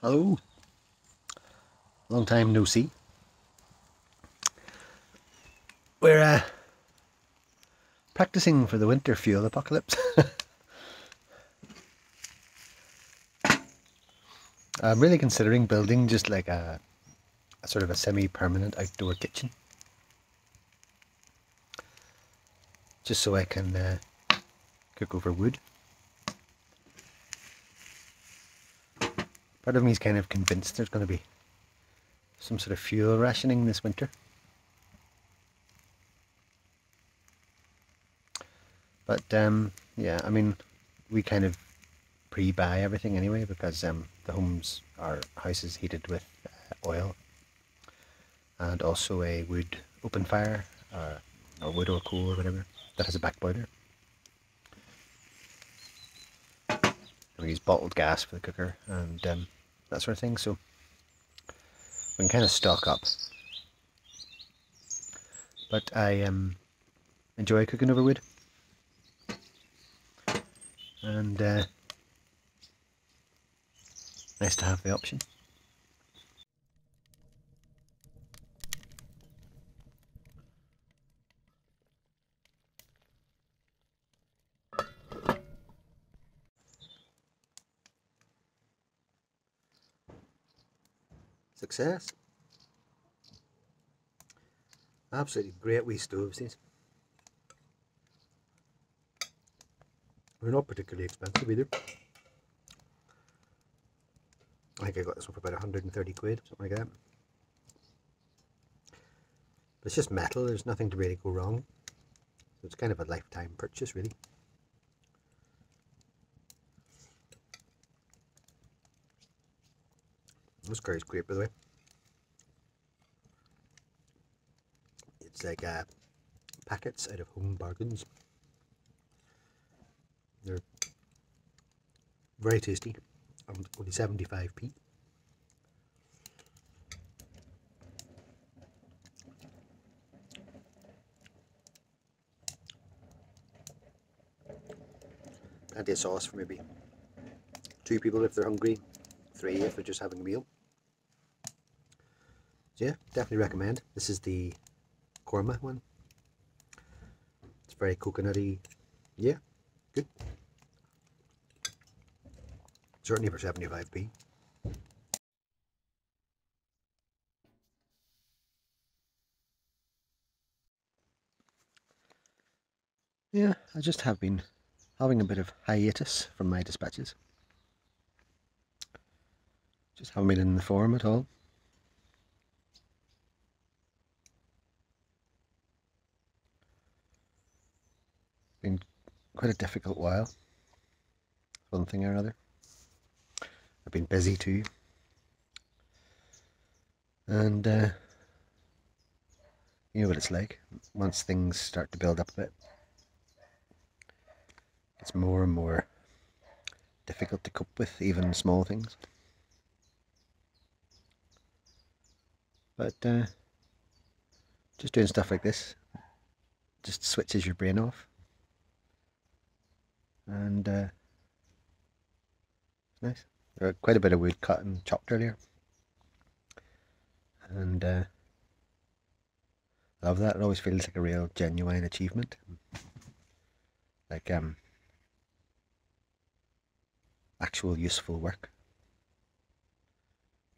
Hello, long time no see. We're practicing for the winter fuel apocalypse. I'm really considering building just like a sort of a semi-permanent outdoor kitchen, just so I can cook over wood. Part of me is kind of convinced there's going to be some sort of fuel rationing this winter. But yeah, I mean, we kind of pre-buy everything anyway because our house is heated with oil and also a wood open fire or wood or coal or whatever that has a back boiler. We use bottled gas for the cooker and that sort of thing, so we can kind of stock up. But I enjoy cooking over wood, and nice to have the option. Success. Absolutely great wee stoves these. They're not particularly expensive either. I think I got this one for about 130 quid, something like that. But it's just metal, there's nothing to really go wrong. So it's kind of a lifetime purchase, really. This curry's great, by the way. It's like packets out of Home Bargains. They're very tasty. Only 75p. Plenty of sauce for maybe 2 people if they're hungry, 3 if they're just having a meal. So yeah, definitely recommend. This is the korma one. It's very coconutty. Yeah, good. Certainly for 75p. Yeah, I just have been having a bit of hiatus from my dispatches. Just haven't been in the forum at all. Been quite a difficult while, one thing or another. I've been busy too, and you know what it's like once things start to build up a bit. It's more and more difficult to cope with even small things. But just doing stuff like this just switches your brain off, and it's nice. There was quite a bit of wood cut and chopped earlier, and I love that. It always feels like a real genuine achievement, like actual useful work.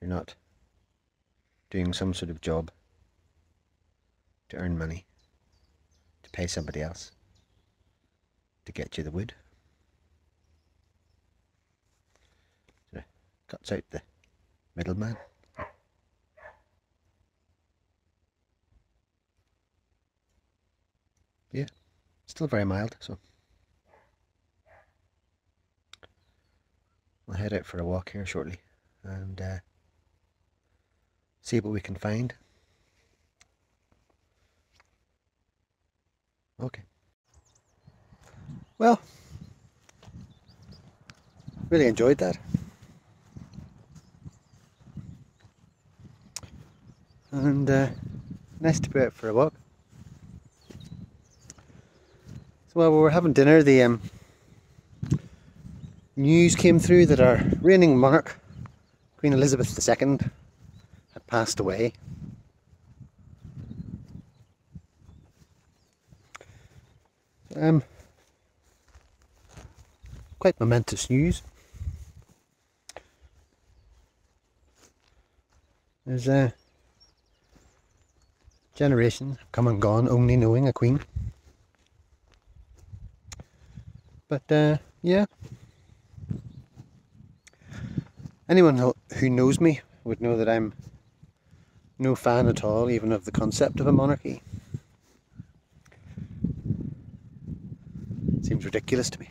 You're not doing some sort of job to earn money, to pay somebody else to get you the wood. So it cuts out the middleman. Yeah, still very mild, so we'll head out for a walk here shortly and see what we can find. Okay. Well, really enjoyed that. And nice to be out for a walk. So while we were having dinner, the news came through that our reigning monarch Queen Elizabeth II had passed away. Quite momentous news. There's generations have come and gone only knowing a queen. But yeah, anyone who knows me would know that I'm no fan at all, even of the concept of a monarchy. It seems ridiculous to me.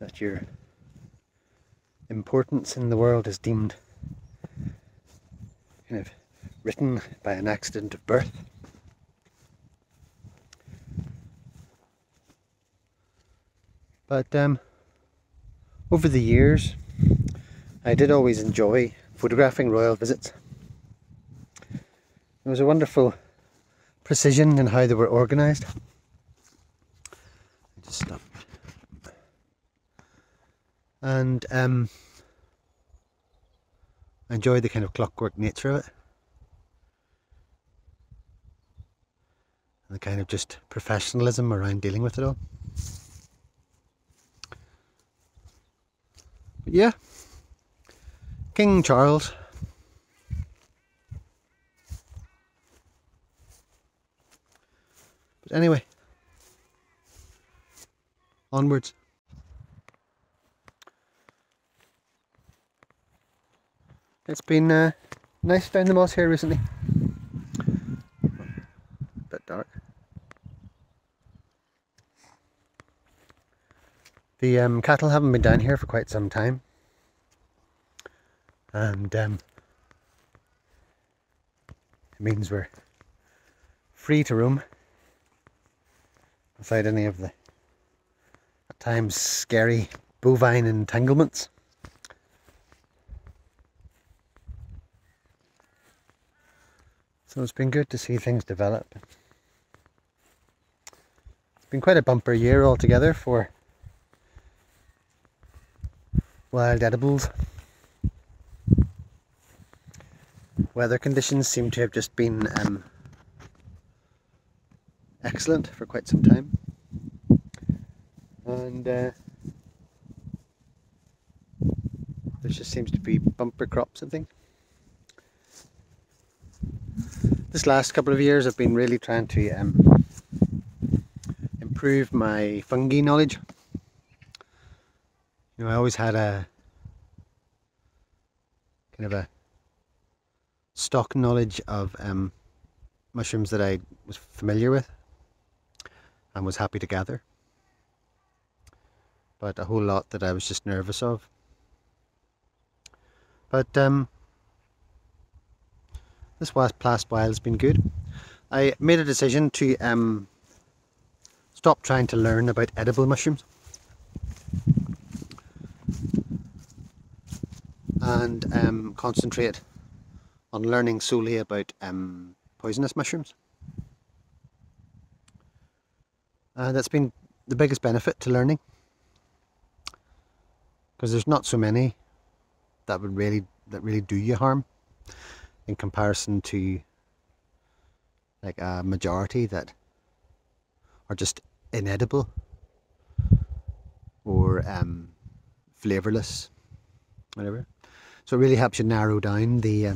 That your importance in the world is deemed kind of written by an accident of birth. But over the years, I did always enjoy photographing royal visits. There was a wonderful precision in how they were organised. Just stop. And I enjoyed the kind of clockwork nature of it. And the kind of just professionalism around dealing with it all. But yeah, King Charles. But anyway, onwards. It's been nice down the moss here recently. A bit dark. The cattle haven't been down here for quite some time, and it means we're free to roam without any of the, at times, scary bovine entanglements. So it's been good to see things develop. It's been quite a bumper year altogether for wild edibles. Weather conditions seem to have just been excellent for quite some time, and there just seems to be bumper crops and things. This last couple of years I've been really trying to improve my fungi knowledge. You know, I always had a kind of a stock knowledge of mushrooms that I was familiar with and was happy to gather, but a whole lot that I was just nervous of. But this past while has been good. I made a decision to stop trying to learn about edible mushrooms and concentrate on learning solely about poisonous mushrooms. That's been the biggest benefit to learning, because there's not so many that really do you harm in comparison to like a majority that are just inedible or flavourless, whatever. So it really helps you narrow down the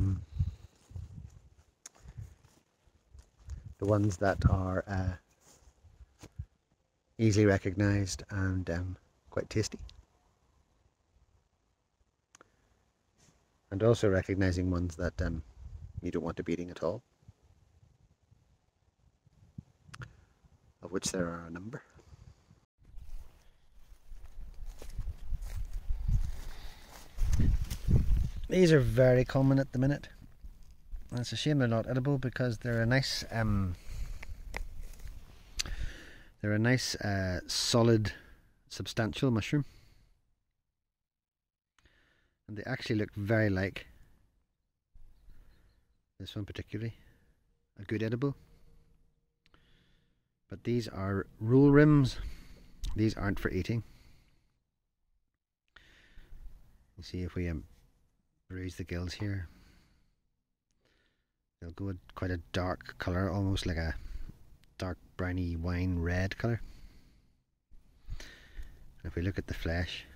ones that are easily recognised and quite tasty. And also recognising ones that you don't want to be eating at all, of which there are a number. These are very common at the minute. And it's a shame they're not edible, because they're a nice solid, substantial mushroom, and they actually look very like this one particularly, a good edible. But these are roll rims. These aren't for eating. You see if we bruise the gills here, they'll go quite a dark colour, almost like a dark browny wine red colour. And if we look at the flesh,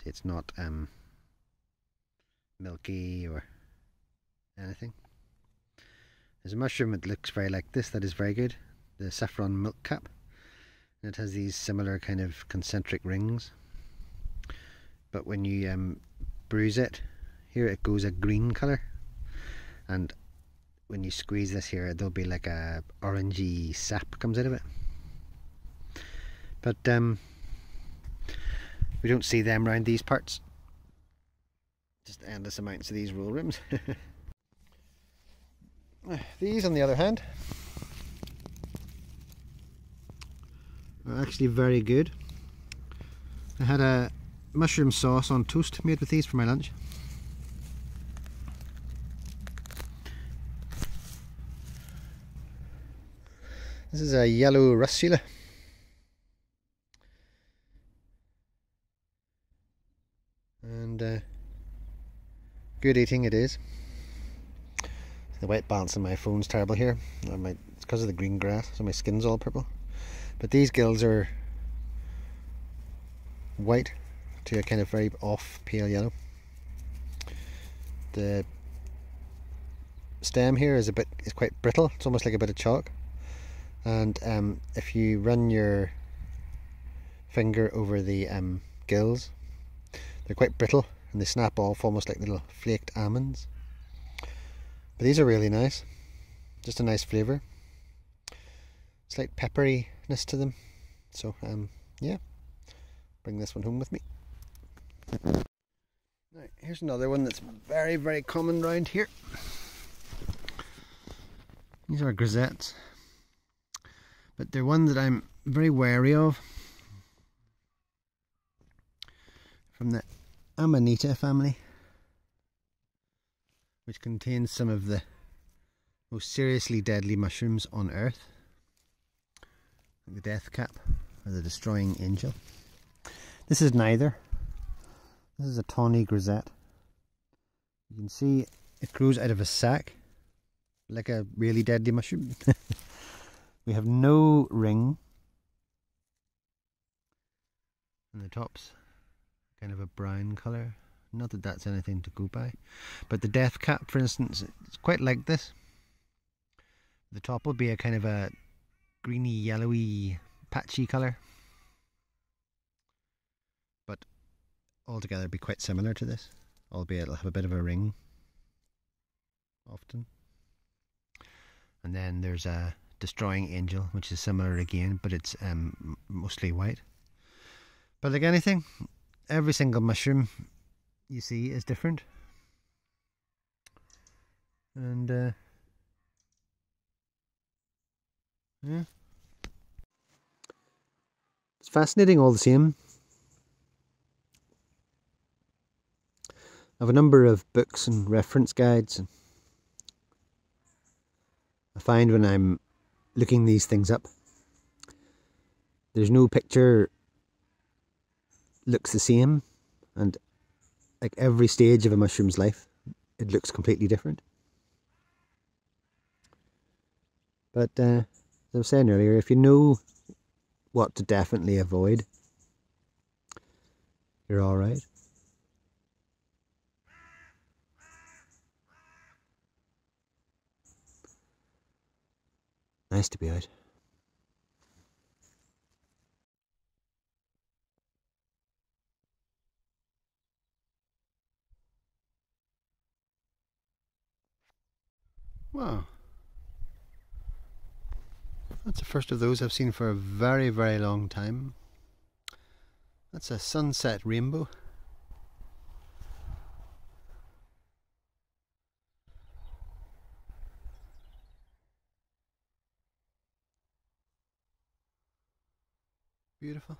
see it's not milky or anything. There's a mushroom that looks very like this that is very good, the saffron milk cap, and it has these similar kind of concentric rings, but when you bruise it, here it goes a green colour, and when you squeeze this here there'll be like a orangey sap comes out of it, but we don't see them around these parts. Just endless amounts of these roll rims. These on the other hand are actually very good. I had a mushroom sauce on toast made with these for my lunch. This is a yellow russula. And good eating it is. The white balance on my phone's terrible here. It's because of the green grass, so my skin's all purple. But these gills are white to a kind of very off pale yellow. The stem here is quite brittle. It's almost like a bit of chalk. And if you run your finger over the gills, they're quite brittle and they snap off almost like little flaked almonds. But these are really nice, just a nice flavour, slight pepperiness to them, so yeah, bring this one home with me. Right, here's another one that's very, very common around here. These are grisettes, but they're one that I'm very wary of, from the Amanita family, which contains some of the most seriously deadly mushrooms on earth, like the death cap or the destroying angel. This is neither. This is a tawny grisette. You can see it grows out of a sac, like a really deadly mushroom. We have no ring, and the top's kind of a brown colour. Not that that's anything to go by, but the death cap, for instance, it's quite like this. The top will be a kind of a greeny, yellowy, patchy colour, but altogether be quite similar to this, albeit it'll have a bit of a ring often. And then there's a destroying angel, which is similar again, but it's mostly white. But like anything, every single mushroom you see is different, and yeah, it's fascinating all the same. I have a number of books and reference guides, and I find when I'm looking these things up, there's no picture looks the same, and like every stage of a mushroom's life, it looks completely different. But as I was saying earlier, if you know what to definitely avoid, you're alright. Nice to be out. Wow. That's the first of those I've seen for a very, very long time. That's a sunset rainbow. Beautiful.